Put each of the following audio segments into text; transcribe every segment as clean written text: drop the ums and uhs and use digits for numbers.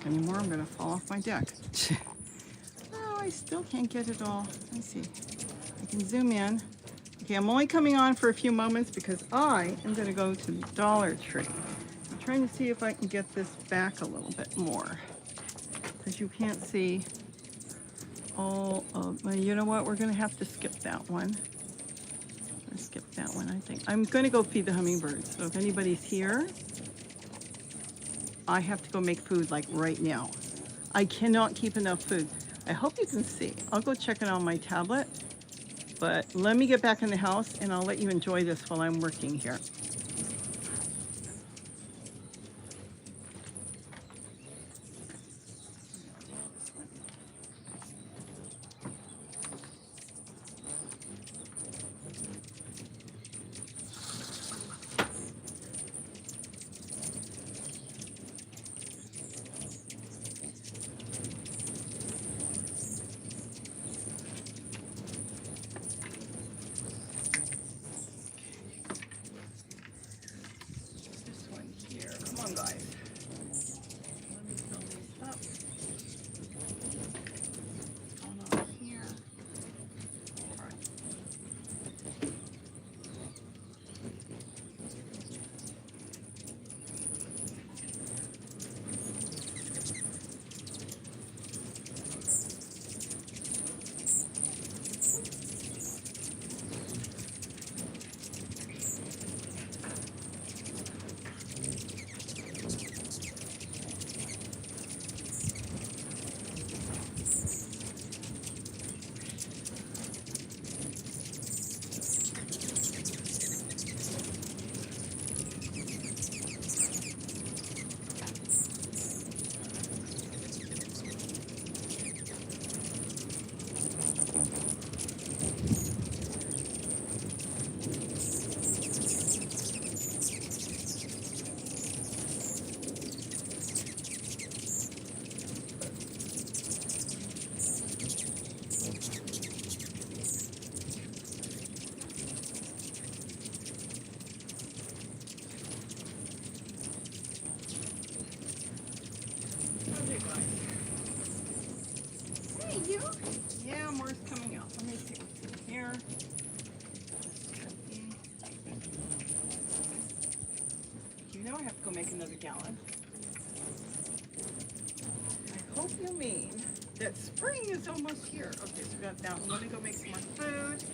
deck anymore. I'm going to fall off my deck. Oh, I still can't get it all. Let me see. I can zoom in. Okay, I'm only coming on for a few moments because I am going to go to the Dollar Tree. I'm trying to see if I can get this back a little bit more because you can't see all of, well, you know what? We're going to have to skip that one. Let's skip that one, I think. I'm going to go feed the hummingbirds. So if anybody's here, I have to go make food like right now. I cannot keep enough food. I hope you can see. I'll go check it on my tablet, but let me get back in the house and I'll let you enjoy this while I'm working here. This one here. Come on, guys. Let me fill these up. Hold on here. All right. Okay, guys. Hey, you. Yeah, more's coming out. Let me see what's in here. You know I have to go make another gallon. I hope you mean that spring is almost here. Okay, so we got that. I'm gonna go make some more food.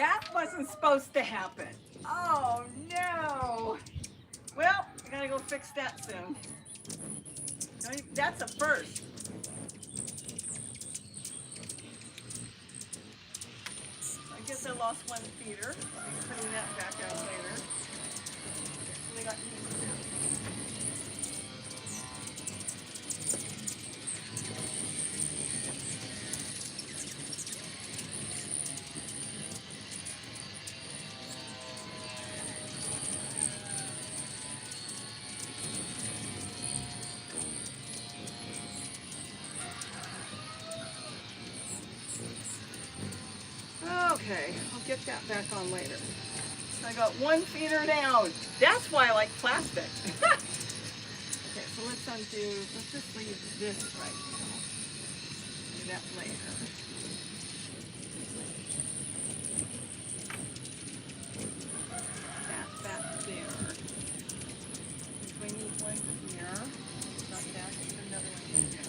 That wasn't supposed to happen. Oh no. Well, I gotta go fix that soon. That's a first. I guess I lost one feeder. I'll be putting that back out later. So they got used to that. Okay, I'll get that back on later. So I got one feeder down. That's why I like plastic. Okay, so let's just leave this right now. Do that later. That back there. Do I need one here? Not that, another one here.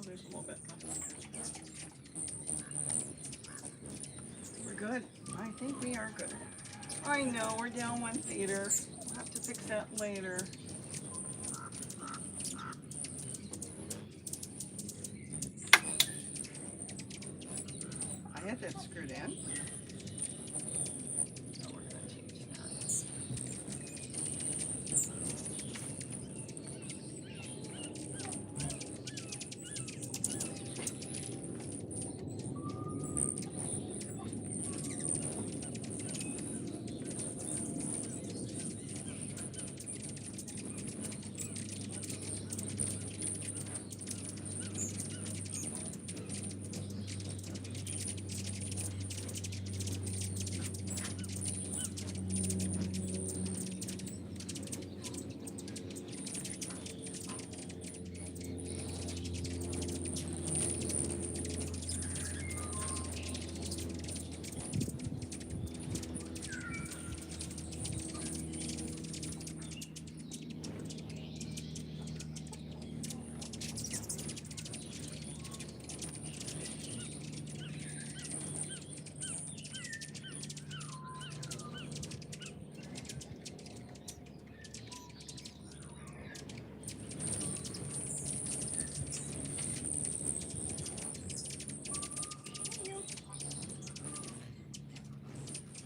There's a little bit left. We're good. I think we are good. I know we're down one feeder. We'll have to fix that later. I had that screwed in. So we're going to change that.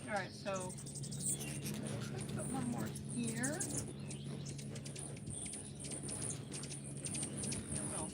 All right, so let's put one more here. Oh,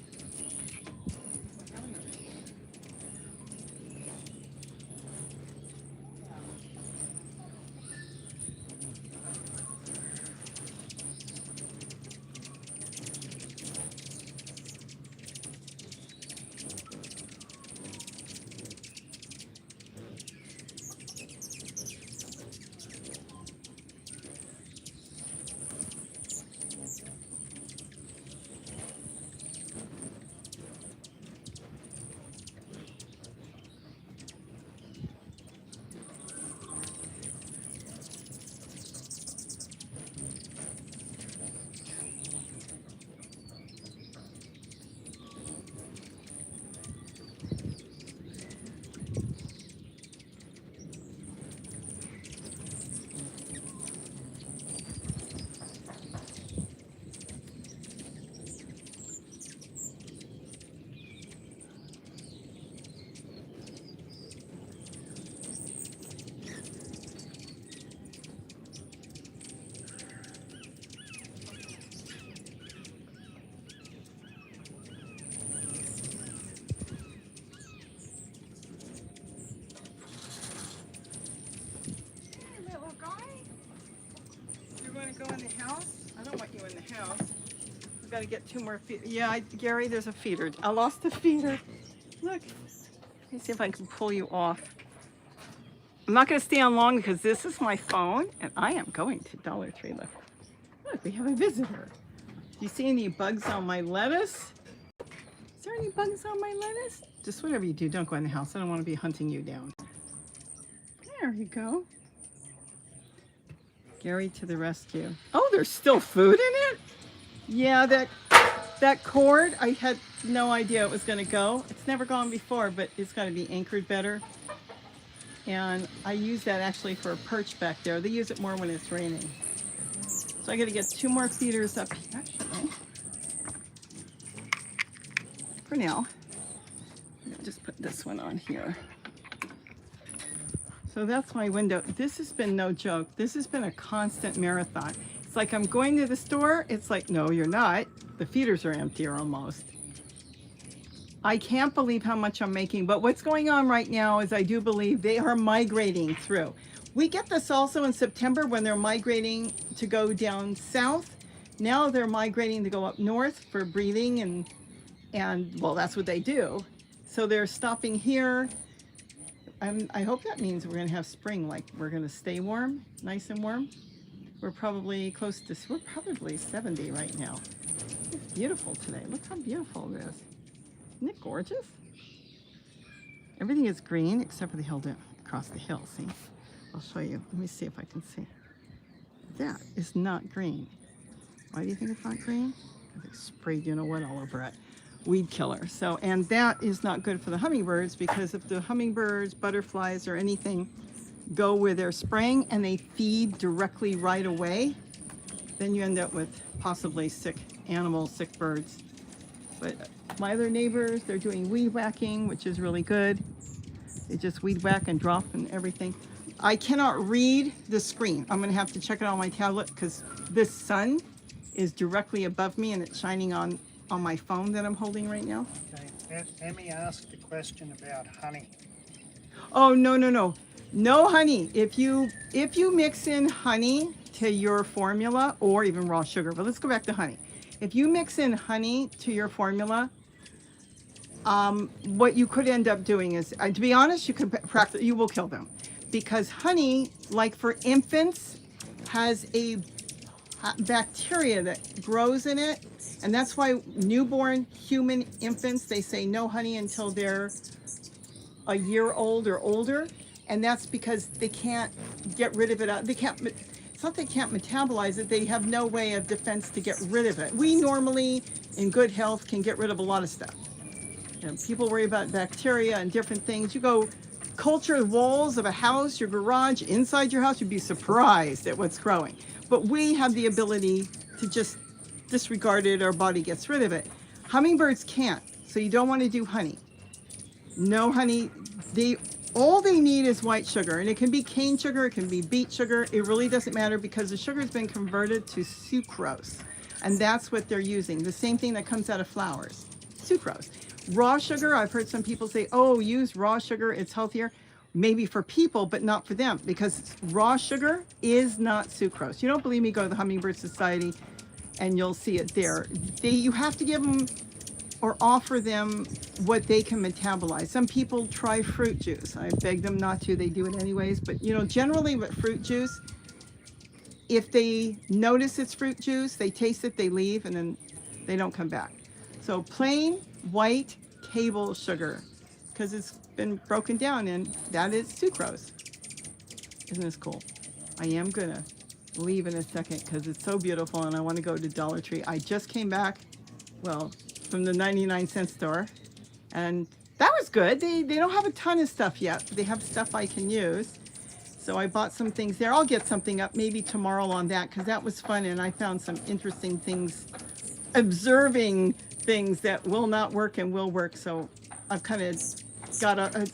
house. We've got to get 2 more feet. Yeah, Gary, there's a feeder. I lost the feeder. Look. Let me see if I can pull you off. I'm not going to stay on long because this is my phone and I am going to Dollar Tree. Look, we have a visitor. Do you see any bugs on my lettuce? Is there any bugs on my lettuce? Just whatever you do, don't go in the house. I don't want to be hunting you down. There you go. Gary to the rescue. Oh, there's still food in it? Yeah, that cord, I had no idea it was going to go. It's never gone before, but it's got to be anchored better. And I use that actually for a perch back there. They use it more when it's raining. So I got to get 2 more feeders up here, actually. For now, I'll just put this one on here. So that's my window. This has been no joke. This has been a constant marathon. It's like I'm going to the store. It's like, no, you're not. The feeders are emptier almost. I can't believe how much I'm making, but what's going on right now is I do believe they are migrating through. We get this also in September when they're migrating to go down south. Now they're migrating to go up north for breeding and well, that's what they do. So they're stopping here. I hope that means we're going to have spring, like we're going to stay warm, nice and warm. We're probably we're probably 70 right now. It's beautiful today. Look how beautiful it is. Isn't it gorgeous? Everything is green except for the hill across the hill. See? I'll show you. Let me see if I can see. That is not green. Why do you think it's not green? Because they sprayed you know what all over it. Weed killer. So, and that is not good for the hummingbirds because if the hummingbirds, butterflies, or anything go where they're spraying and they feed directly right away, then you end up with possibly sick animals, sick birds. But my other neighbors, they're doing weed whacking, which is really good. They just weed whack and drop and everything. I cannot read the screen. I'm going to have to check it on my tablet because this sun is directly above me and it's shining on my phone that I'm holding right now. Okay, let me ask the question about honey. Oh, no, no, no. No honey. If you mix in honey to your formula or even raw sugar, but let's go back to honey. If you mix in honey to your formula, what you could end up doing is, to be honest, you will kill them because honey, like for infants, has a bacteria that grows in it. And that's why newborn human infants, they say no honey until they're a year old or older. And that's because they can't get rid of it. It's not they can't metabolize it. They have no way of defense to get rid of it. We normally, in good health, can get rid of a lot of stuff. You know, people worry about bacteria and different things. You go culture the walls of a house, your garage, inside your house, you'd be surprised at what's growing. But we have the ability to just disregard it, our body gets rid of it. Hummingbirds can't, so you don't want to do honey. No honey. All they need is white sugar, and it can be cane sugar, it can be beet sugar. It really doesn't matter because the sugar has been converted to sucrose, and that's what they're using. The same thing that comes out of flowers, sucrose. Raw sugar, I've heard some people say, oh, use raw sugar, it's healthier. Maybe for people, but not for them, because raw sugar is not sucrose. You don't believe me, go to the Hummingbird Society and you'll see it there. You have to give them or offer them what they can metabolize. Some people try fruit juice. I beg them not to, they do it anyways. But you know, generally with fruit juice, if they notice it's fruit juice, they taste it, they leave, and then they don't come back. So plain white table sugar, because it's been broken down and that is sucrose. Isn't this cool? I am gonna leave in a second because it's so beautiful and I want to go to Dollar Tree. I just came back, well, from the 99-cent store, and that was good. They don't have a ton of stuff yet. They have stuff I can use. So I bought some things there. I'll get something up maybe tomorrow on that because that was fun and I found some interesting things, observing things that will not work and will work. So I've kind of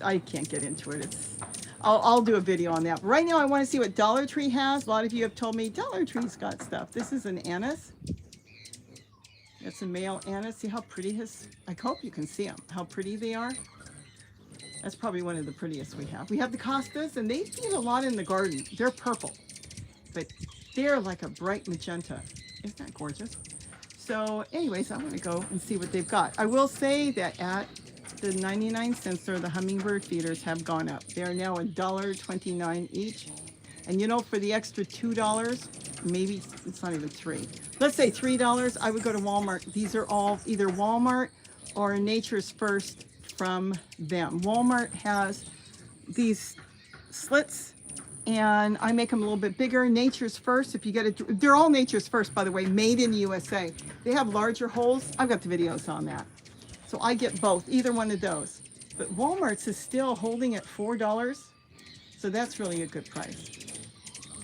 I can't get into it. I'll do a video on that. But right now I want to see what Dollar Tree has. A lot of you have told me Dollar Tree's got stuff. This is an anise. It's a male anise. See how pretty I hope you can see them, how pretty they are. That's probably one of the prettiest we have. We have the costas, and they feed a lot in the garden. They're purple, but they're like a bright magenta Isn't that gorgeous? So anyways, I'm gonna go and see what they've got. I will say that at the 99-cent store, the Hummingbird feeders have gone up. They are now $1.29 each. And you know, for the extra $2, maybe it's not even $3. Let's say $3, I would go to Walmart. These are all either Walmart or Nature's First from them. Walmart has these slits and I make them a little bit bigger. Nature's First, if you get it, they're all Nature's First, by the way, made in the USA. They have larger holes. I've got the videos on that. So I get both, either one of those. But Walmart's is still holding at $4. So that's really a good price.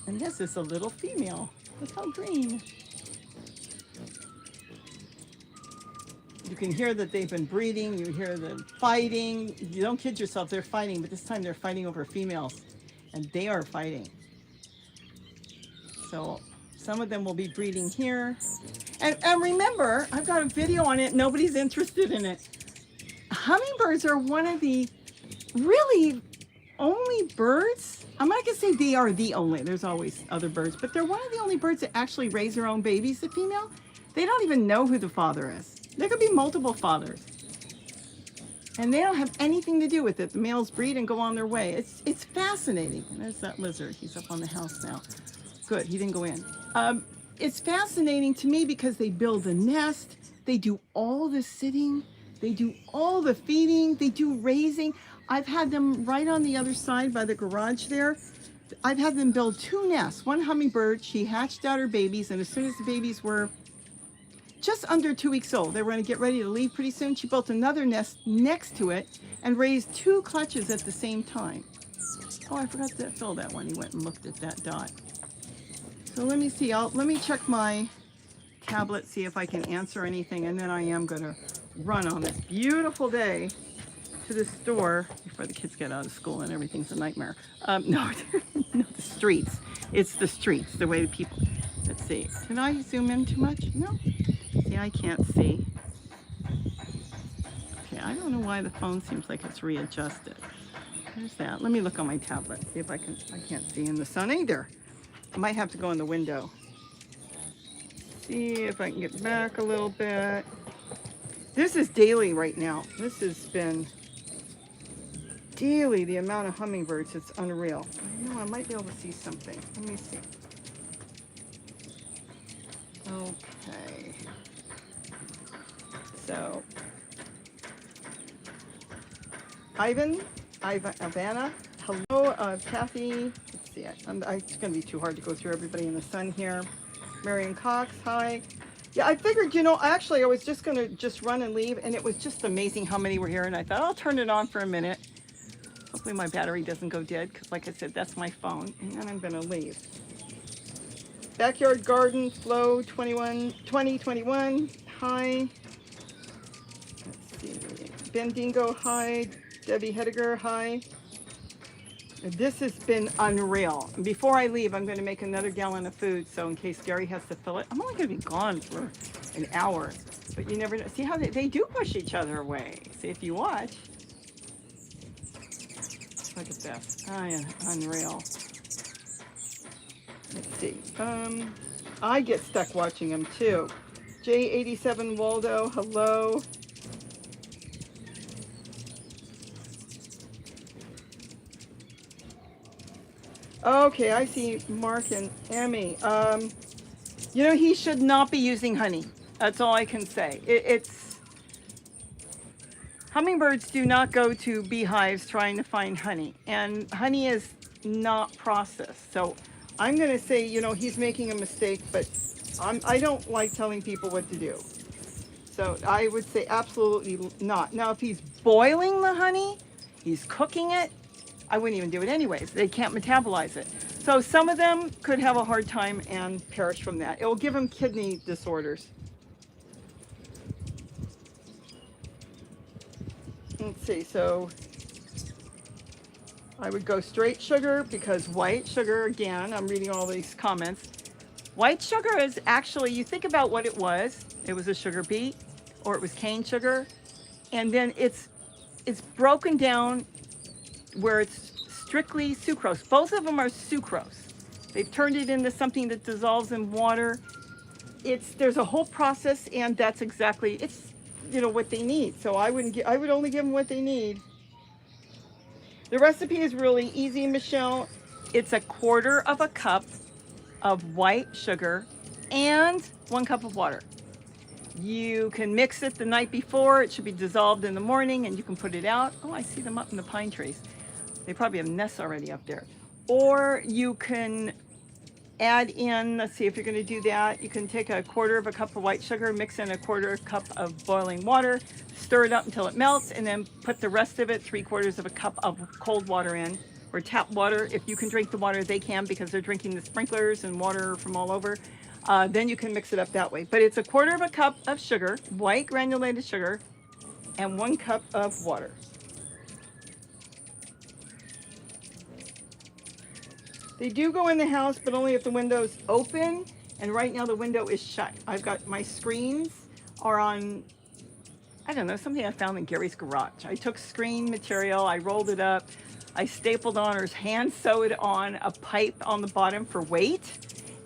And this is a little female. Look how green. You can hear that they've been breeding. You hear them fighting. You don't kid yourself, they're fighting, but this time they're fighting over females. And they are fighting. So some of them will be breeding here. And remember, I've got a video on it. Nobody's interested in it. Hummingbirds are one of the really only birds. I'm not going to say they are the only. There's always other birds. But they're one of the only birds that actually raise their own babies, the female. They don't even know who the father is. There could be multiple fathers. And they don't have anything to do with it. The males breed and go on their way. It's fascinating. And there's that lizard. He's up on the house now. Good, he didn't go in. It's fascinating to me because they build a nest. They do all the sitting. They do all the feeding. They do raising. I've had them right on the other side by the garage there. I've had them build 2 nests. One hummingbird, she hatched out her babies, and as soon as the babies were just under 2 weeks old, they were going to get ready to leave pretty soon. She built another nest next to it and raised 2 clutches at the same time. Oh, I forgot to fill that one. He went and looked at that dot. So let me see. Let me check my tablet, see if I can answer anything, and then I am going to run on this beautiful day to the store before the kids get out of school and everything's a nightmare. No, the streets. It's the streets, the way the people. Let's see. Can I zoom in too much? No. See, I can't see. Okay, I don't know why the phone seems like it's readjusted. There's that. Let me look on my tablet. See if I can't see in the sun either. I might have to go in the window. See if I can get back a little bit. This is daily right now. This has been daily, the amount of hummingbirds. It's unreal. I know I might be able to see something. Let me see. Okay. So, Ivana, hello, Kathy. Let's see, it's going to be too hard to go through everybody in the sun here. Marion Cox, hi. Yeah, I figured, I was just going to run and leave, and it was just amazing how many were here, and I thought I'll turn it on for a minute. Hopefully my battery doesn't go dead, because like I said, that's my phone, and then I'm going to leave. Backyard Garden, Flow 2021, hi. Let's see, Ben Dingo, hi. Debbie Hediger, hi. This has been unreal. Before I leave, I'm going to make another gallon of food, so in case Gary has to fill it. I'm only going to be gone for an hour, but you never know. See how they do push each other away. See, if you watch. Look at this. Oh, yeah, unreal. Let's see. I get stuck watching them, too. J87 Waldo, hello. Okay, I see Mark and Emmy. He should not be using honey. That's all I can say. Hummingbirds do not go to beehives trying to find honey, and honey is not processed. So I'm going to say, he's making a mistake, but I don't like telling people what to do. So I would say absolutely not. Now, if he's boiling the honey, he's cooking it, I wouldn't even do it anyways. They can't metabolize it. So some of them could have a hard time and perish from that. It will give them kidney disorders. Let's see, so I would go straight sugar because white sugar, again, I'm reading all these comments. White sugar is actually, you think about what it was a sugar beet or it was cane sugar, and then it's broken down where it's strictly sucrose. Both of them are sucrose. They've turned it into something that dissolves in water. there's a whole process, and that's exactly, it's, what they need. So I would only give them what they need. The recipe is really easy, Michelle. It's 1/4 cup of white sugar and 1 cup of water. You can mix it the night before. It should be dissolved in the morning, and you can put it out. Oh, I see them up in the pine trees. They probably have nests already up there. Or you can add in, let's see if you're going to do that. You can take 1/4 cup of white sugar, mix in 1/4 cup of boiling water, stir it up until it melts, and then put the rest of it, 3/4 cup of cold water in, or tap water. If you can drink the water, they can, because they're drinking the sprinklers and water from all over. Then you can mix it up that way. But it's 1/4 cup of sugar, white granulated sugar, and 1 cup of water. They do go in the house, but only if the window's open. And right now the window is shut. I've got my screens are on, I don't know, something I found in Gary's garage. I took screen material, I rolled it up, I stapled on or hand sewed on a pipe on the bottom for weight.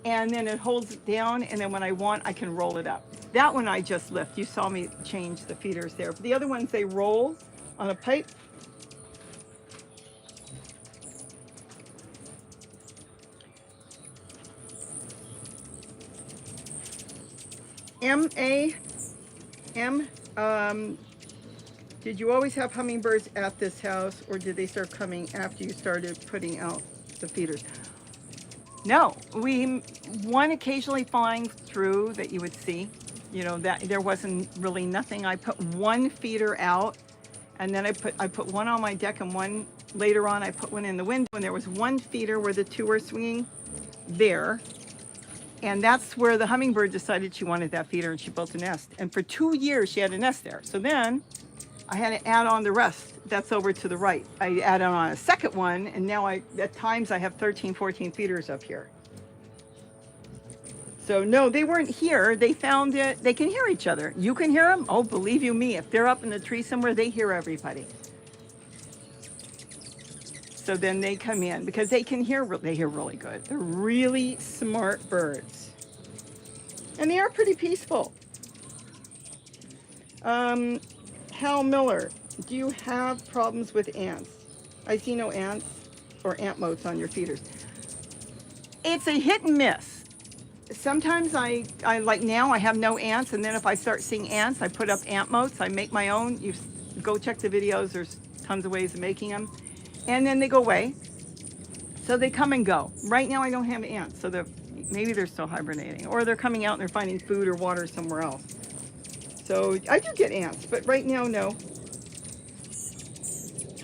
And then it holds it down, and then when I want, I can roll it up. That one I just lift. You saw me change the feeders there. But the other ones, they roll on a pipe. Did you always have hummingbirds at this house, or did they start coming after you started putting out the feeders? No, one occasionally flying through that you would see, that there wasn't really nothing. I put 1 feeder out, and then I put 1 on my deck, and 1 later on I put 1 in the window, and there was 1 feeder where the 2 were swinging there. And that's where the hummingbird decided she wanted that feeder, and she built a nest. And for 2 years, she had a nest there. So then I had to add on the rest. That's over to the right. I added on a second one, and now at times I have 13, 14 feeders up here. So no, they weren't here. They found it. They can hear each other. You can hear them? Oh, believe you me, if they're up in the tree somewhere, they hear everybody. So then they come in because they hear really good. They're really smart birds. And they are pretty peaceful. Hal Miller, do you have problems with ants? I see no ants or ant motes on your feeders. It's a hit and miss. Sometimes I like now I have no ants, and then if I start seeing ants, I put up ant motes. I make my own. You go check the videos. There's tons of ways of making them. And then they go away. So they come and go. Right now I don't have ants, so maybe they're still hibernating, or they're coming out and they're finding food or water somewhere else. So I do get ants, but right now, no.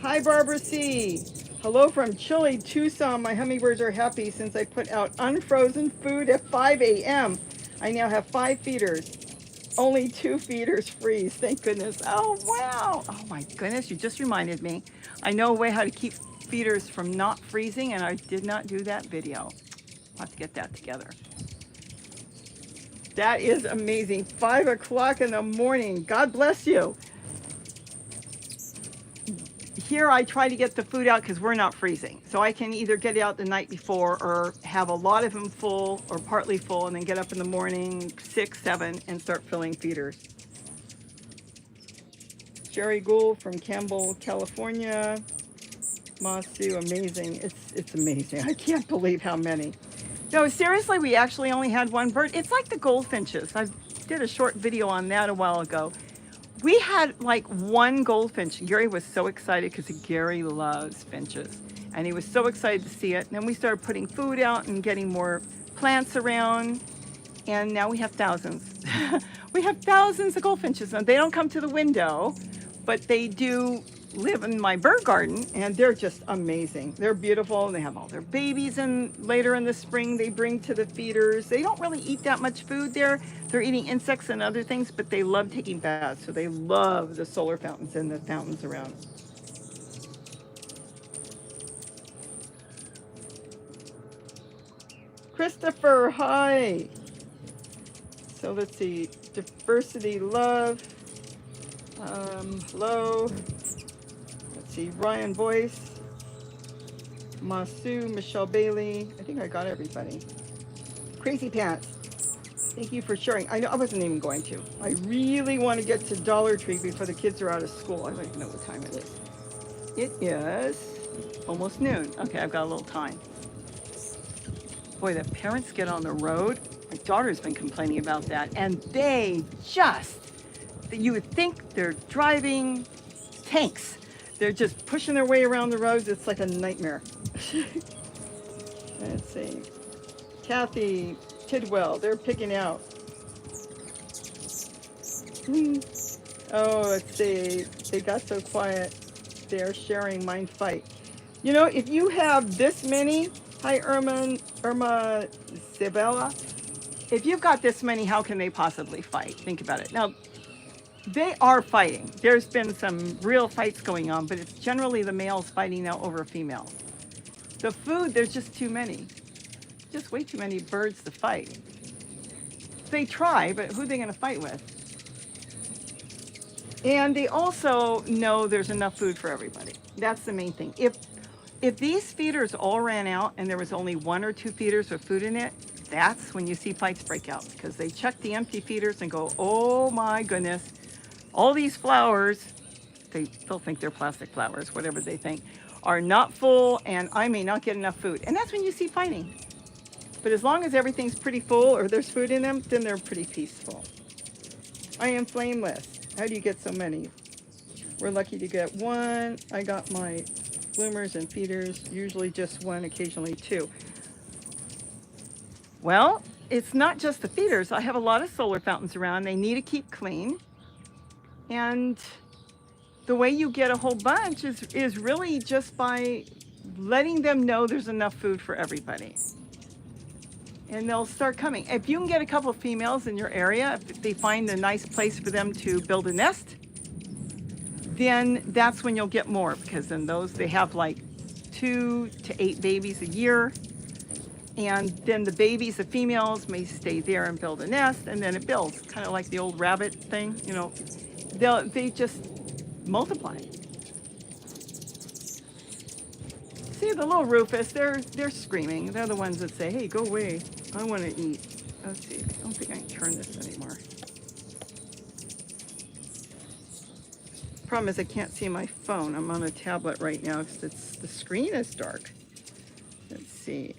Hi, Barbara C. Hello from chilly Tucson. My hummingbirds are happy since I put out unfrozen food at 5 a.m. I now have 5 feeders. Only 2 feeders freeze, thank goodness. Oh, wow. Oh, my goodness, you just reminded me. I know a way how to keep feeders from not freezing, and I did not do that video. I'll have to get that together. That is amazing. 5 o'clock in the morning. God bless you. Here I try to get the food out because we're not freezing. So I can either get it out the night before or have a lot of them full or partly full, and then get up in the morning, 6, 7, and start filling feeders. Jerry Gould from Campbell, California. Masu, amazing. It's amazing. I can't believe how many. No, seriously, we actually only had 1 bird. It's like the goldfinches. I did a short video on that a while ago. We had like 1 goldfinch. Gary was so excited because Gary loves finches. And he was so excited to see it. And then we started putting food out and getting more plants around. And now we have thousands. We have thousands of goldfinches. And they don't come to the window, but they do live in my bird garden, and they're just amazing. They're beautiful, and they have all their babies, and later in the spring they bring to the feeders. They don't really eat that much food there. They're eating insects and other things, but they love taking baths, so they love the solar fountains and the fountains around. Christopher, hi. So let's see, diversity, love, hello. Let's see, Ryan Boyce, Masu, Michelle Bailey. I think I got everybody. Crazy Pants. Thank you for sharing. I know I wasn't even going to. I really want to get to Dollar Tree before the kids are out of school. I don't even know what time it is. It is almost noon. Okay, I've got a little time. Boy, the parents get on the road. My daughter's been complaining about that. And they just, you would think they're driving tanks. They're just pushing their way around the roads. It's like a nightmare. Let's see. Kathy, Tidwell, they're picking out. Oh, let's see. They got so quiet. They're sharing Mind Fight. You know, if you have this many, hi Irma Sibella, if you've got this many, how can they possibly fight? Think about it. Now, they are fighting. There's been some real fights going on, but it's generally the males fighting now over females. The food, there's just too many. Just way too many birds to fight. They try, but who are they going to fight with? And they also know there's enough food for everybody. That's the main thing. If these feeders all ran out and there was only 1 or 2 feeders with food in it, that's when you see fights break out, because they check the empty feeders and go, oh my goodness, all these flowers, they still think they're plastic flowers, whatever they think, are not full and I may not get enough food. And that's when you see fighting. But as long as everything's pretty full or there's food in them, then they're pretty peaceful. I am flameless. How do you get so many? We're lucky to get 1. I got my bloomers and feeders, usually just 1, occasionally 2. Well, it's not just the feeders. I have a lot of solar fountains around. They need to keep clean. And the way you get a whole bunch is really just by letting them know there's enough food for everybody. And they'll start coming. If you can get a couple of females in your area, if they find a nice place for them to build a nest, then that's when you'll get more, because then they have like 2 to 8 babies a year. And then the babies, the females, may stay there and build a nest, and then it builds, kind of like the old rabbit thing, you know. They just multiply. See the little Rufus, they're screaming. They're the ones that say, hey, go away. I want to eat. Let's see, I don't think I can turn this anymore. Problem is I can't see my phone. I'm on a tablet right now because the screen is dark. Let's see.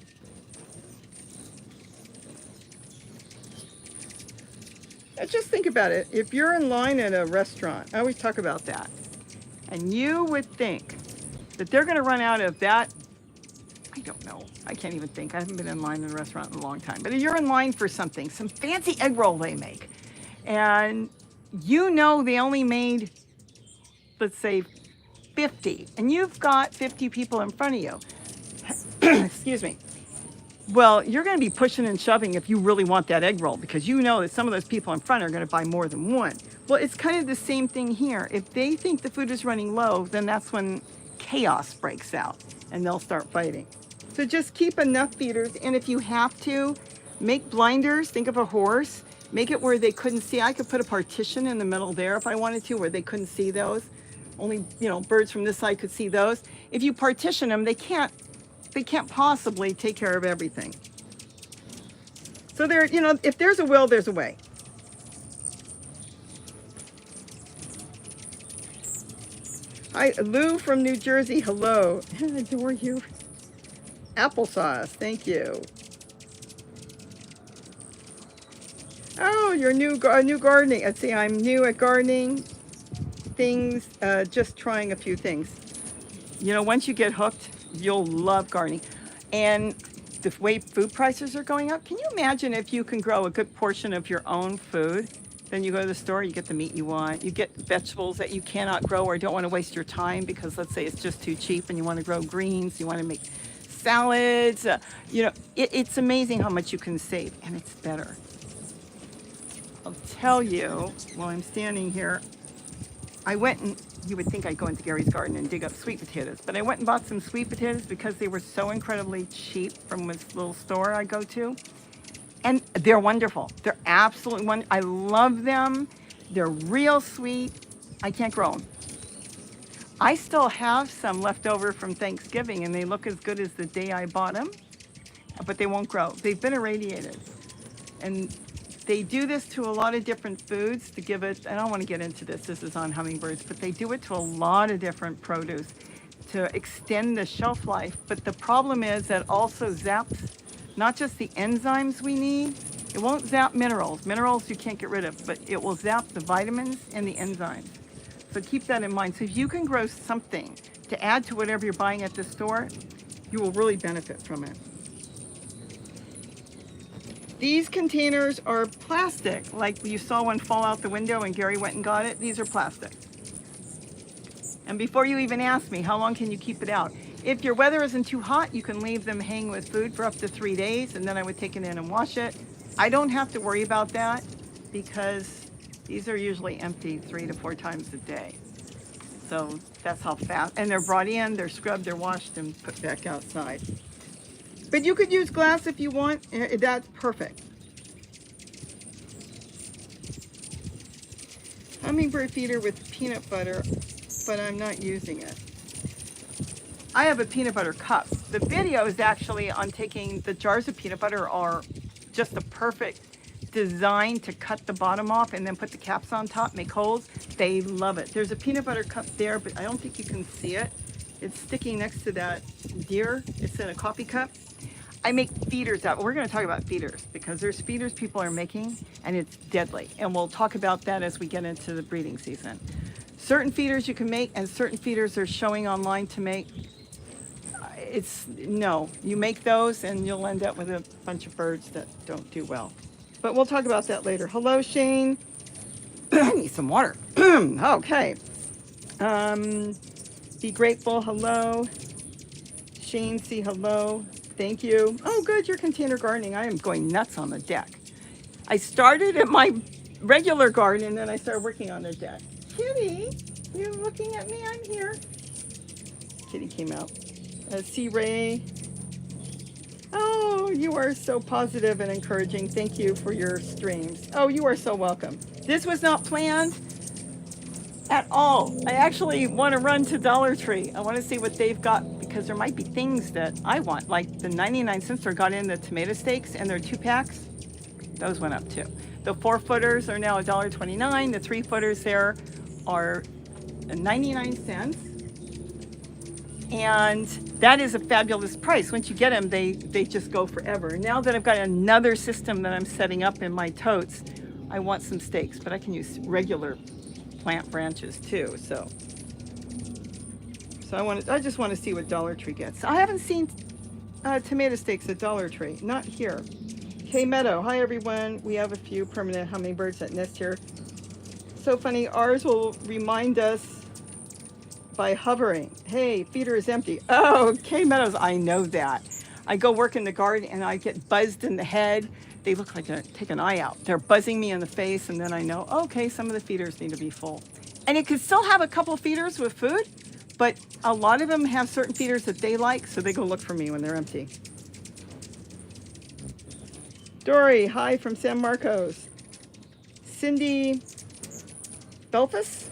Now just think about it. If you're in line at a restaurant, I always talk about that, and you would think that they're going to run out of that. I don't know. I can't even think. I haven't been in line in a restaurant in a long time. But if you're in line for something, some fancy egg roll they make, and you know they only made, let's say, 50, and you've got 50 people in front of you. Excuse me. Well, you're going to be pushing and shoving if you really want that egg roll, because you know that some of those people in front are going to buy more than one. Well, it's kind of the same thing here. If they think the food is running low, then that's when chaos breaks out and they'll start fighting. So just keep enough feeders, and if you have to, make blinders. Think of a horse. Make it where they couldn't see. I could put a partition in the middle there if I wanted to, where they couldn't see those. Only, birds from this side could see those. If you partition them, they can't possibly take care of everything. So there, if there's a will, there's a way. Hi, Lou from New Jersey. Hello. I adore you. Applesauce. Thank you. Oh, you're new gardening. Let's see, I'm new at gardening things, just trying a few things. Once you get hooked, you'll love gardening. And the way food prices are going up, can you imagine if you can grow a good portion of your own food? Then you go to the store, you get the meat you want, you get vegetables that you cannot grow or don't want to waste your time because, let's say, it's just too cheap and you want to grow greens, you want to make salads. It's amazing how much you can save, and it's better. I'll tell you, while I'm standing here, I went and, you would think I'd go into Gary's garden and dig up sweet potatoes, but I went and bought some sweet potatoes because they were so incredibly cheap from this little store I go to. And they're wonderful. They're absolutely wonderful. I love them. They're real sweet. I can't grow them. I still have some left over from Thanksgiving, and they look as good as the day I bought them, but they won't grow. They've been irradiated. And They do this to a lot of different foods to give it, I don't want to get into this, this is on hummingbirds, but they do it to a lot of different produce to extend the shelf life. But the problem is that also zaps not just the enzymes we need, it won't zap minerals. Minerals you can't get rid of, but it will zap the vitamins and the enzymes. So keep that in mind. So if you can grow something to add to whatever you're buying at the store, you will really benefit from it. These containers are plastic, like you saw one fall out the window and Gary went and got it. These are plastic. And before you even ask me, how long can you keep it out? If your weather isn't too hot, you can leave them hang with food for up to 3 days, and then I would take it in and wash it. I don't have to worry about that because these are usually empty 3 to 4 times a day. So that's how fast, and they're brought in, they're scrubbed, they're washed and put back outside. But you could use glass if you want, that's perfect. Hummingbird feeder with peanut butter, but I'm not using it. I have a peanut butter cup. The video is actually on taking the jars of peanut butter are just a perfect design to cut the bottom off and then put the caps on top, make holes. They love it. There's a peanut butter cup there, but I don't think you can see it. It's sticking next to that deer. It's in a coffee cup. I make feeders out. We're going to talk about feeders because there's feeders people are making and it's deadly. And we'll talk about that as we get into the breeding season. Certain feeders you can make and certain feeders are showing online to make. No, you make those and you'll end up with a bunch of birds that don't do well. But we'll talk about that later. Hello, Shane. I need some water. Okay. Be grateful. Hello. Shane, see hello. Thank you. Oh, good. You're container gardening. I am going nuts on the deck. I started at my regular garden and then I started working on the deck. Kitty, you're looking at me. I'm here. Kitty came out. C. Ray. Oh, you are so positive and encouraging. Thank you for your streams. Oh, you are so welcome. This was not planned at all. I actually want to run to Dollar Tree. I want to see what they've got because there might be things that I want, like the 99 cents store got in the tomato steaks and their 2-packs. Those went up too. The 4-footers are now $1.29. The 3-footers there are 99 cents. And that is a fabulous price. Once you get them, they just go forever. Now that I've got another system that I'm setting up in my totes, I want some steaks, but I can use regular plant branches too. So I just want to see what Dollar Tree gets. I haven't seen tomato steaks at Dollar Tree, not here. K Meadow, hi everyone. We have a few permanent hummingbirds that nest here. So funny, ours will remind us by hovering. Hey, feeder is empty. Oh, K Meadows, I know that. I go work in the garden and I get buzzed in the head. They look like they take an eye out. They're buzzing me in the face and then I know, okay, some of the feeders need to be full. And it could still have a couple feeders with food, but a lot of them have certain feeders that they like, so they go look for me when they're empty. Dory, hi from San Marcos. Cindy Belfus?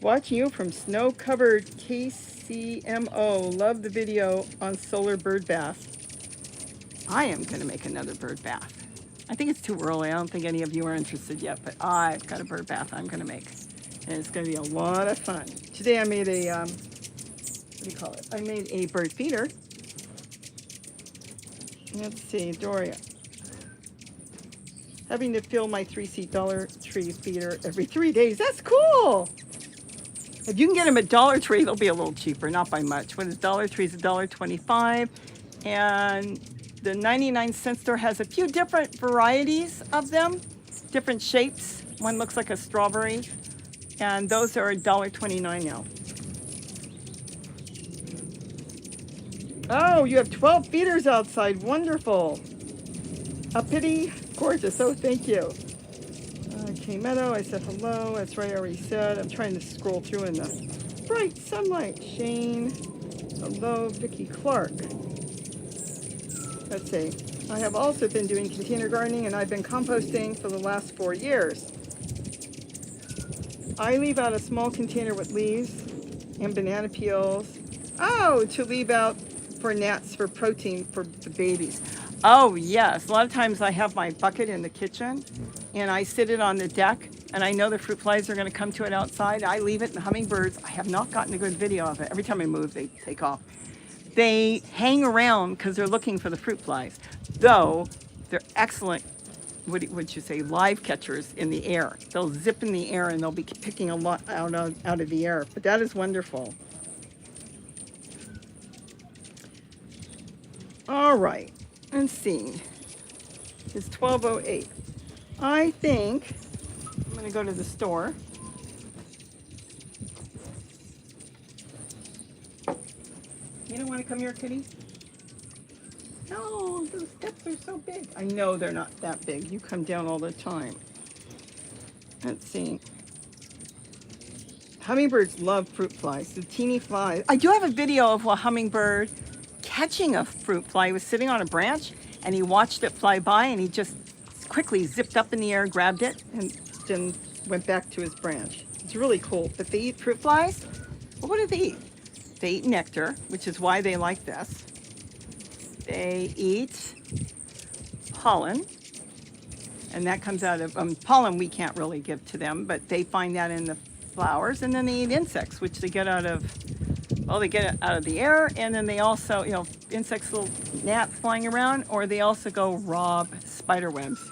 Watching you from snow-covered KCMO. Love the video on solar bird bath. I am going to make another bird bath. I think it's too early. I don't think any of you are interested yet, but I've got a bird bath I'm going to make. And it's going to be a lot of fun. Today I made a, what do you call it? I made a bird feeder. Let's see, Doria. Having to fill my 3-seat Dollar Tree feeder every 3 days. That's cool. If you can get them at Dollar Tree, they'll be a little cheaper, not by much. What is Dollar Tree? Is $1.25. And the 99-cent store has a few different varieties of them, different shapes. One looks like a strawberry. And those are $1.29 now. Oh, you have 12 feeders outside. Wonderful. A pity. Gorgeous. Oh, thank you. Okay, Meadow, I said hello. That's right, I already said. I'm trying to scroll through in the bright sunlight. Shane. Hello, Vicki Clark. Let's see. I have also been doing container gardening and I've been composting for the last 4 years. I leave out a small container with leaves and banana peels. Oh, to leave out for gnats for protein for the babies. Oh, yes. A lot of times I have my bucket in the kitchen and I sit it on the deck and I know the fruit flies are going to come to it outside. I leave it and the hummingbirds, I have not gotten a good video of it. Every time I move, they take off. They hang around because they're looking for the fruit flies, though they're excellent, what would you say, live catchers in the air. They'll zip in the air and they'll be picking a lot out of the air. But that is wonderful. All right, let's see. It's 12:08. I think I'm going to go to the store. You don't want to come here, kitty? No, those steps are so big. I know they're not that big. You come down all the time. Let's see. Hummingbirds love fruit flies, the teeny flies. I do have a video of a hummingbird catching a fruit fly. He was sitting on a branch and he watched it fly by and he just quickly zipped up in the air, grabbed it, and then went back to his branch. It's really cool. But they eat fruit flies? Well, what do they eat? They eat nectar, which is why they like this. They eat pollen, and that comes out of pollen we can't really give to them, but they find that in the flowers. And then they eat insects, which they get out of, well, they get it out of the air, and then they also, you know, insects, little gnats flying around, or they also go rob spider webs.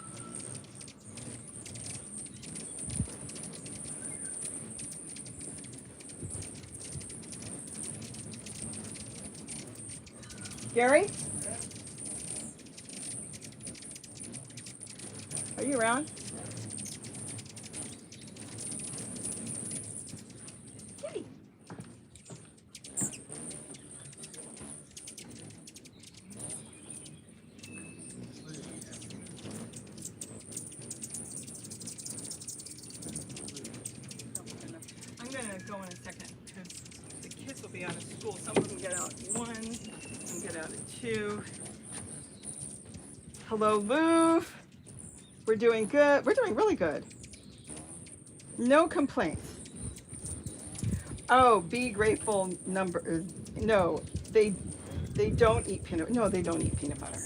Gary? Are you around? Kitty. I'm gonna go in a second because the kids will be out of school. Some of them get out at 1, some get out at 2. Hello, Louvre. We're doing good. We're doing really good. No complaints. Oh, be grateful number. No, they don't eat peanut. No, they don't eat peanut butter.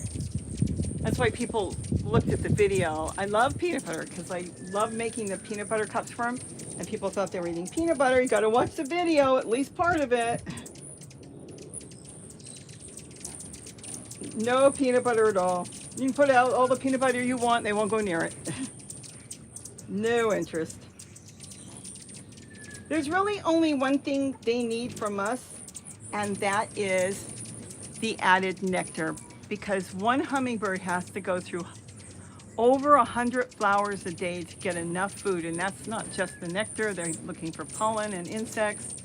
That's why people looked at the video. I love peanut butter because I love making the peanut butter cups for them. And people thought they were eating peanut butter. You got to watch the video, at least part of it. No peanut butter at all. You can put out all the peanut butter you want. They won't go near it. No interest. There's really only one thing they need from us, and that is the added nectar, because one hummingbird has to go through over 100 flowers a day to get enough food, and that's not just the nectar. They're looking for pollen and insects.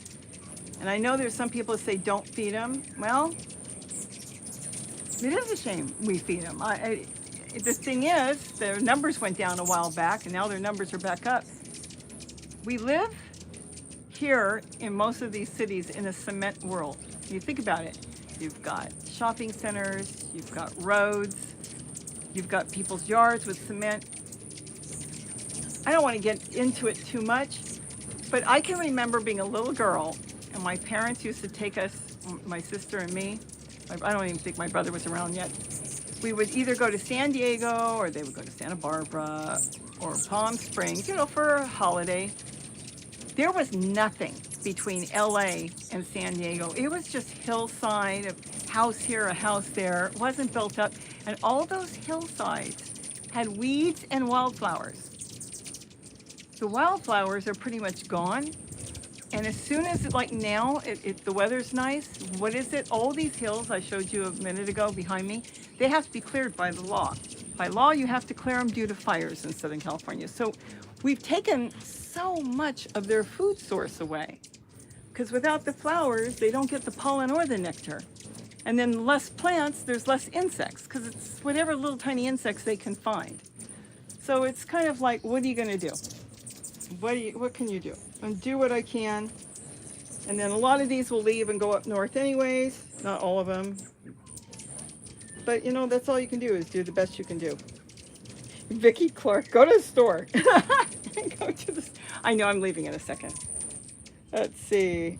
And I know there's some people that say don't feed them. Well, it is a shame we feed them. The thing is, their numbers went down a while back, and now their numbers are back up. We live here in most of these cities in a cement world. You think about it. You've got shopping centers, you've got roads, you've got people's yards with cement. I don't want to get into it too much, but I can remember being a little girl, and my parents used to take us, my sister and me. I don't even think my brother was around yet. We would either go to San Diego, or they would go to Santa Barbara or Palm Springs, you know, for a holiday. There was nothing between LA and San Diego. It was just hillside, a house here, a house there. It wasn't built up. And all those hillsides had weeds and wildflowers. The wildflowers are pretty much gone. And as soon as, like now, the weather's nice, what is it? All these hills I showed you a minute ago behind me, they have to be cleared by the law. By law, you have to clear them due to fires in Southern California. So we've taken so much of their food source away, because without the flowers, they don't get the pollen or the nectar. And then less plants, there's less insects, because it's whatever little tiny insects they can find. So it's kind of like, what are you going to do? What can you do? And do what I can. And then a lot of these will leave and go up north anyways. Not all of them. But you know, that's all you can do, is do the best you can do. Vicki Clark, go to the store. Go to the. I know I'm leaving in a second. Let's see.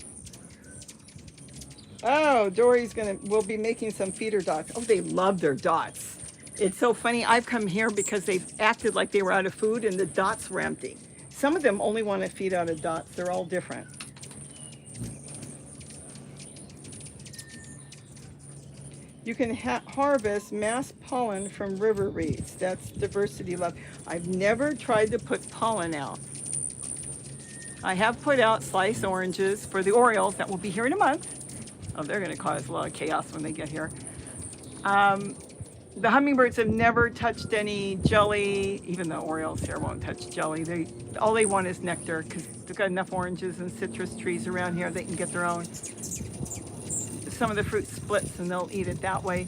Oh, Dory's will be making some feeder dots. Oh, they love their dots. It's so funny. I've come here because they've acted like they were out of food and the dots were empty. Some of them only want to feed out of dots. They're all different. You can harvest mass pollen from river reeds. That's diversity love. I've never tried to put pollen out. I have put out sliced oranges for the Orioles that will be here in a month. Oh, they're going to cause a lot of chaos when they get here. The hummingbirds have never touched any jelly, even the Orioles here won't touch jelly. All they want is nectar because they've got enough oranges and citrus trees around here they can get their own. Some of the fruit splits and they'll eat it that way.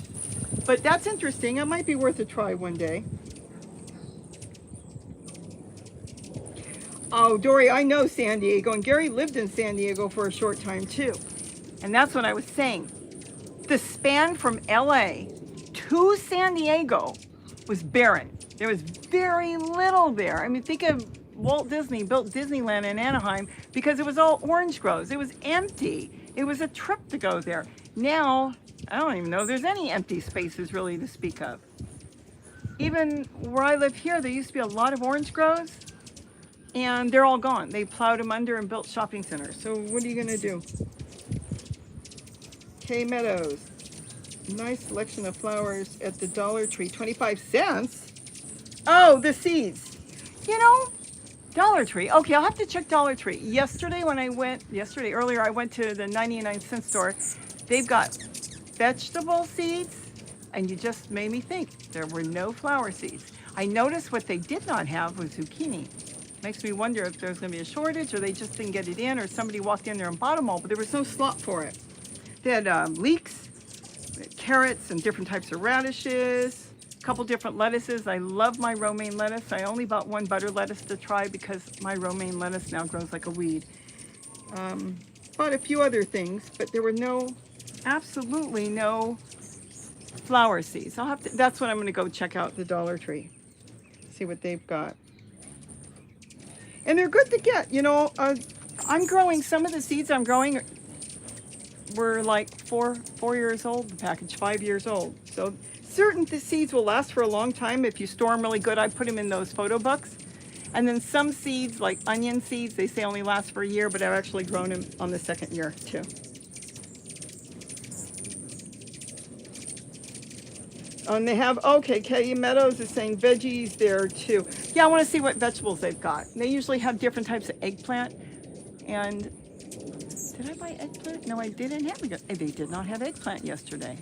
But that's interesting. It might be worth a try one day. Oh, Dory, I know San Diego, and Gary lived in San Diego for a short time too. And that's what I was saying. The span from LA to San Diego was barren. There was very little there. I mean, think of Walt Disney built Disneyland in Anaheim because it was all orange groves. It was empty. It was a trip to go there. Now, I don't even know if there's any empty spaces really to speak of. Even where I live here, there used to be a lot of orange groves, and they're all gone. They plowed them under and built shopping centers. So what are you gonna do? K Meadows. Nice selection of flowers at the Dollar Tree. 25 cents? Oh, the seeds. You know, Dollar Tree. Okay, I'll have to check Dollar Tree. Earlier I went to the 99-cent store. They've got vegetable seeds, and you just made me think there were no flower seeds. I noticed what they did not have was zucchini. Makes me wonder if there's going to be a shortage, or they just didn't get it in, or somebody walked in there and bought them all, but there was no slot for it. They had leeks, carrots, and different types of radishes, a couple different lettuces. I love my romaine lettuce. I only bought one butter lettuce to try because my romaine lettuce now grows like a weed. Bought a few other things, but there were absolutely no flower seeds. That's what I'm going to go check out, the Dollar Tree. See what they've got. And they're good to get, you know. I'm growing, some of the seeds I'm growing were like four years old, the package, 5 years old. So certain seeds will last for a long time if you store them really good. I put them in those photo books. And then some seeds, like onion seeds, they say only last for a year, but I've actually grown them on the second year too. And they have, okay, K Meadows is saying veggies there too. Yeah, I want to see what vegetables they've got. They usually have different types of eggplant. And did I buy eggplant? No, I didn't have it. They did not have eggplant yesterday.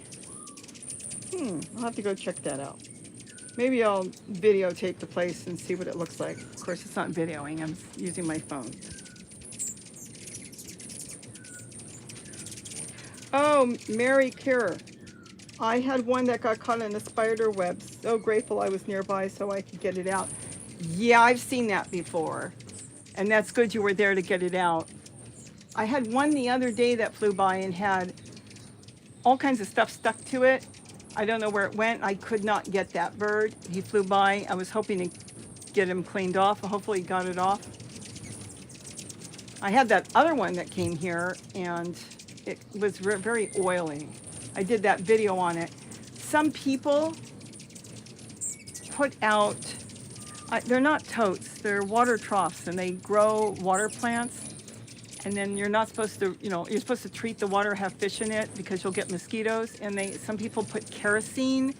I'll have to go check that out. Maybe I'll videotape the place and see what it looks like. Of course, it's not videoing. I'm using my phone. Oh, Mary Kerr. I had one that got caught in a spider web. So grateful I was nearby so I could get it out. Yeah, I've seen that before. And that's good you were there to get it out. I had one the other day that flew by and had all kinds of stuff stuck to it. I don't know where it went. I could not get that bird. He flew by. I was hoping to get him cleaned off. Hopefully he got it off. I had that other one that came here and it was very oily. I did that video on it. Some people put out, they're not totes, they're water troughs, and they grow water plants. And then you're not supposed to, you're supposed to treat the water, have fish in it because you'll get mosquitoes. And some people put kerosene.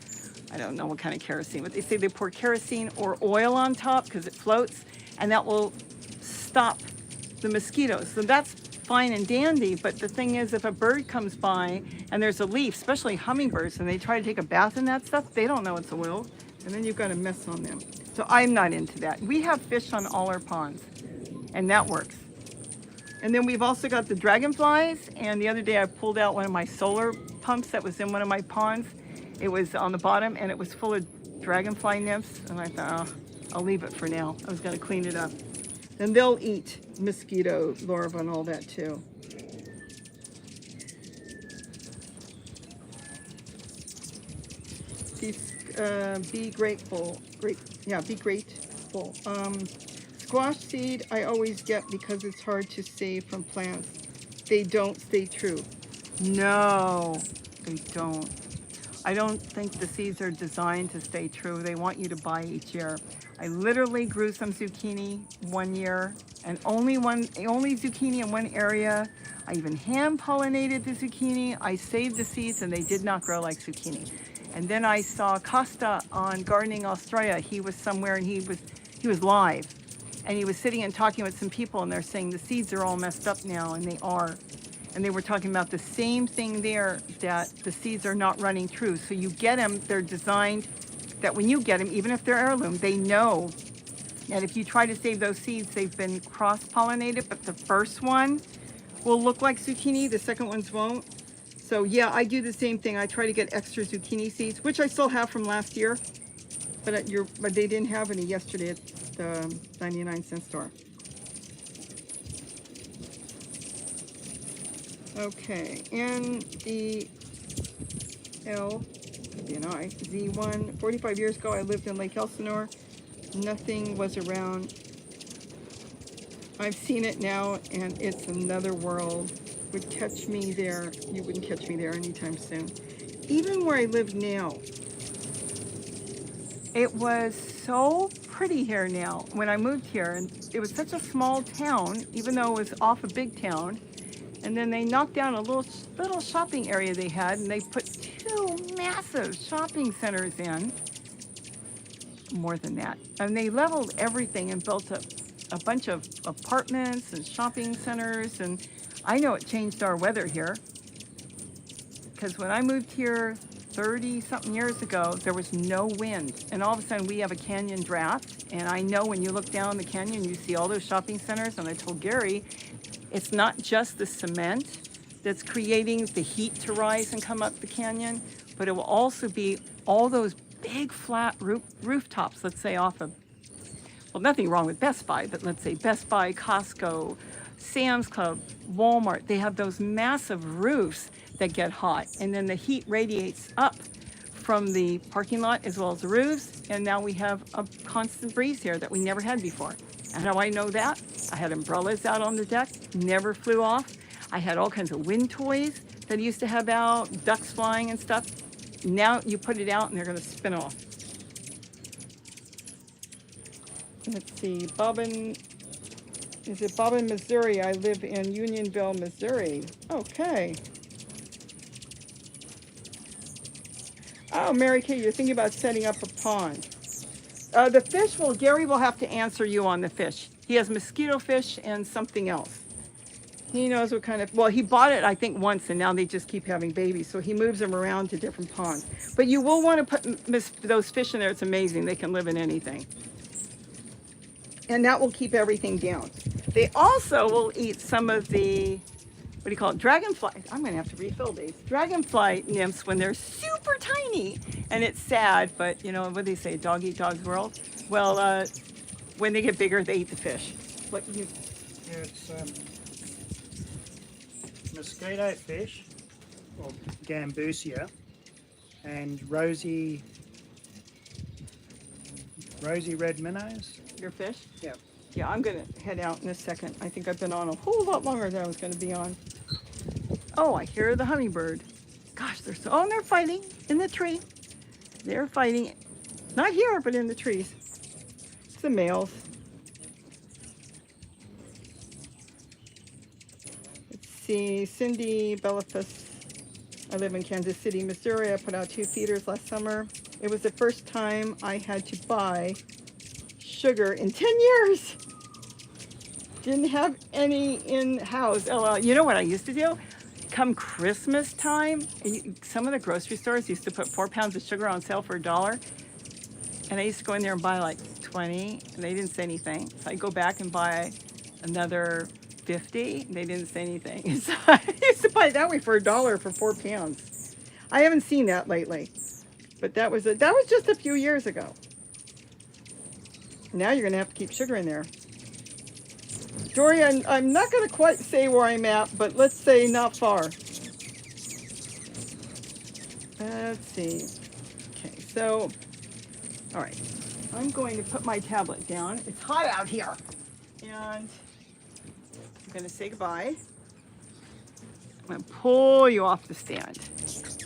I don't know what kind of kerosene, but they say they pour kerosene or oil on top because it floats, and that will stop the mosquitoes. So that's fine and dandy, but the thing is, if a bird comes by and there's a leaf, especially hummingbirds, and they try to take a bath in that stuff, they don't know it's oil, and then you've got a mess on them. So I'm not into that. We have fish on all our ponds, and that works. And then we've also got the dragonflies, and the other day I pulled out one of my solar pumps that was in one of my ponds. It was on the bottom, and it was full of dragonfly nymphs, and I thought, I'll leave it for now. I was going to clean it up. And they'll eat mosquito larvae and all that too. Be grateful. Be grateful. Squash seed I always get because it's hard to save from plants. They don't stay true. No, they don't. I don't think the seeds are designed to stay true. They want you to buy each year. I literally grew some zucchini one year, and only zucchini in one area. I even hand pollinated the zucchini. I saved the seeds and they did not grow like zucchini. And then I saw Costa on Gardening Australia. He was somewhere and he was live. And he was sitting and talking with some people and they're saying the seeds are all messed up now, and they are. And they were talking about the same thing there, that the seeds are not running true. So you get them, they're designed that when you get them, even if they're heirloom, they know that if you try to save those seeds, they've been cross-pollinated, but the first one will look like zucchini, the second ones won't. So yeah, I do the same thing. I try to get extra zucchini seeds, which I still have from last year, but they didn't have any yesterday at the 99-cent store. Okay, and the Z1, 45 years ago I lived in Lake Elsinore. Nothing was around. I've seen it now and it's another world. Would catch me there. You wouldn't catch me there anytime soon. Even where I live now, it was so pretty here now. When I moved here, and it was such a small town, even though it was off a big town. And then they knocked down a little shopping area they had, and they put 2 massive shopping centers in. More than that. And they leveled everything and built a bunch of apartments and shopping centers. And I know it changed our weather here. Because when I moved here 30-something years ago, there was no wind. And all of a sudden we have a canyon draft. And I know when you look down the canyon, you see all those shopping centers. And I told Gary, it's not just the cement that's creating the heat to rise and come up the canyon, but it will also be all those big flat rooftops, let's say off of, well, nothing wrong with Best Buy, but let's say Best Buy, Costco, Sam's Club, Walmart. They have those massive roofs that get hot, and then the heat radiates up from the parking lot as well as the roofs, and now we have a constant breeze here that we never had before. And how I know that? I had umbrellas out on the deck, never flew off. I had all kinds of wind toys that I used to have out, ducks flying and stuff. Now you put it out and they're going to spin off. Let's see, is it Bobbin, Missouri? I live in Unionville, Missouri. Okay. Oh, Mary Kay, you're thinking about setting up a pond. The fish, well, Gary will have to answer you on the fish. He has mosquito fish and something else. He knows what kind of, well, he bought it, I think, once, and now they just keep having babies. So he moves them around to different ponds. But you will want to put those fish in there. It's amazing. They can live in anything. And that will keep everything down. They also will eat some of the, what do you call it, dragonfly. I'm going to have to refill these. Dragonfly nymphs when they're super tiny. And it's sad, but you know, what do they say, dog eat dog's world? Well, when they get bigger, they eat the fish. Yeah, it's mosquito fish, or gambusia, and rosy red minnows. Your fish? Yeah. Yeah, I'm going to head out in a second. I think I've been on a whole lot longer than I was going to be on. Oh, I hear the hummingbird. Gosh, and they're fighting in the tree. They're fighting, not here, but in the trees. It's the males. Let's see, Cindy Bellafus. I live in Kansas City, Missouri. I put out 2 feeders last summer. It was the first time I had to buy sugar in 10 years. Didn't have any in-house. You know what I used to do? Come Christmas time, some of the grocery stores used to put 4 pounds of sugar on sale for $1. And I used to go in there and buy like 20, and they didn't say anything. So I'd go back and buy another 50, and they didn't say anything. So I used to buy it that way for $1 for 4 pounds. I haven't seen that lately, but that was just a few years ago. Now you're gonna have to keep sugar in there. Dory, I'm not gonna quite say where I'm at, but let's say not far. Let's see. Okay, so, all right. I'm going to put my tablet down. It's hot out here. And I'm gonna say goodbye. I'm gonna pull you off the stand.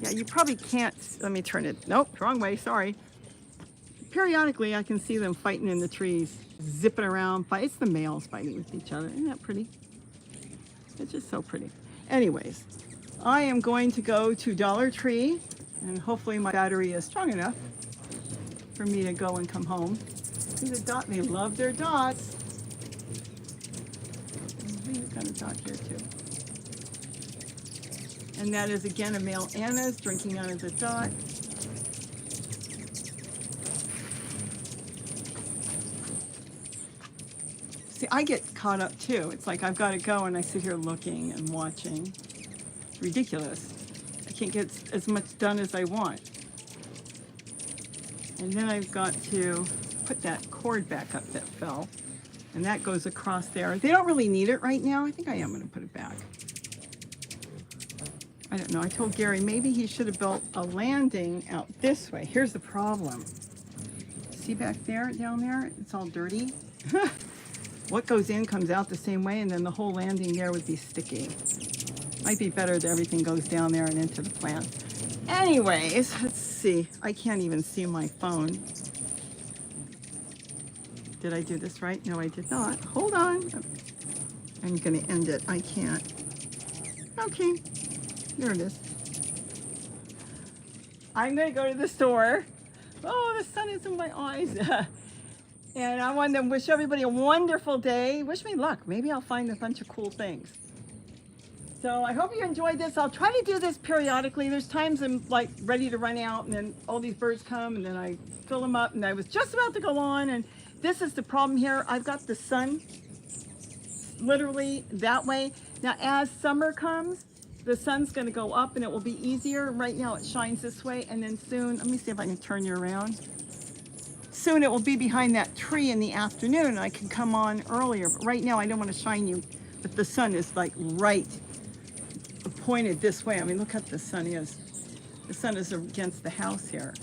Yeah, you probably can't. Let me turn it. Nope, wrong way. Sorry. Periodically, I can see them fighting in the trees, zipping around. It's the males fighting with each other. Isn't that pretty? It's just so pretty. Anyways, I am going to go to Dollar Tree, and hopefully my battery is strong enough for me to go and come home. See the dot? They love their dots. We've got a dot here too. And that is again a male Anna's drinking out of the dot. See, I get caught up too. It's like I've got to go and I sit here looking and watching. It's ridiculous. I can't get as much done as I want. And then I've got to put that cord back up that fell. And that goes across there. They don't really need it right now. I think I am going to put it back. I don't know. I told Gary maybe he should have built a landing out this way. Here's the problem. See back there, down there? It's all dirty. What goes in comes out the same way, and then the whole landing there would be sticky. Might be better that everything goes down there and into the plant. Anyways, let's see. I can't even see my phone. Did I do this right? No, I did not. Hold on. I'm going to end it. I can't. Okay. There it is. I'm going to go to the store. Oh, the sun is in my eyes. And I want to wish everybody a wonderful day. Wish me luck. Maybe I'll find a bunch of cool things. So I hope you enjoyed this. I'll try to do this periodically. There's times I'm like ready to run out and then all these birds come and then I fill them up and I was just about to go on. And this is the problem here. I've got the sun literally that way. Now as summer comes, the sun's going to go up and it will be easier. Right now it shines this way, and then soon, let me see if I can turn you around. Soon it will be behind that tree in the afternoon and I can come on earlier. But right now I don't want to shine you, but the sun is like right pointed this way. I mean, look how the sun is. The sun is against the house here.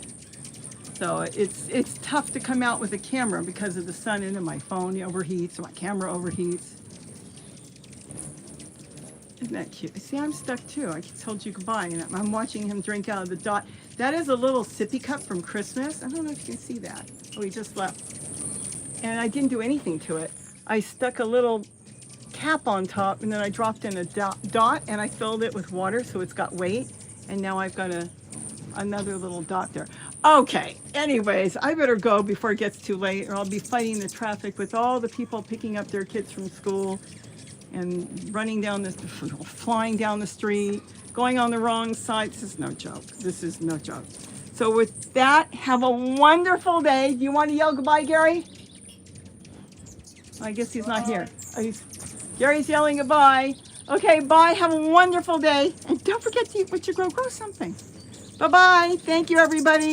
So it's tough to come out with a camera because of the sun, and then my phone overheats, my camera overheats. Isn't that cute? See, I'm stuck too. I told you goodbye, and I'm watching him drink out of the dot. That is a little sippy cup from Christmas. I don't know if you can see that. Oh, he just left. And I didn't do anything to it. I stuck a little cap on top, and then I dropped in a dot, and I filled it with water so it's got weight. And now I've got another little dot there. Okay, anyways, I better go before it gets too late, or I'll be fighting the traffic with all the people picking up their kids from school and running down this, flying down the street, going on the wrong side. This is no joke. This is no joke. So with that, have a wonderful day. Do you want to yell goodbye, Gary? I guess he's not here. Gary's yelling goodbye. Okay, bye. Have a wonderful day. And don't forget to eat what you grow. Grow something. Bye-bye. Thank you, everybody.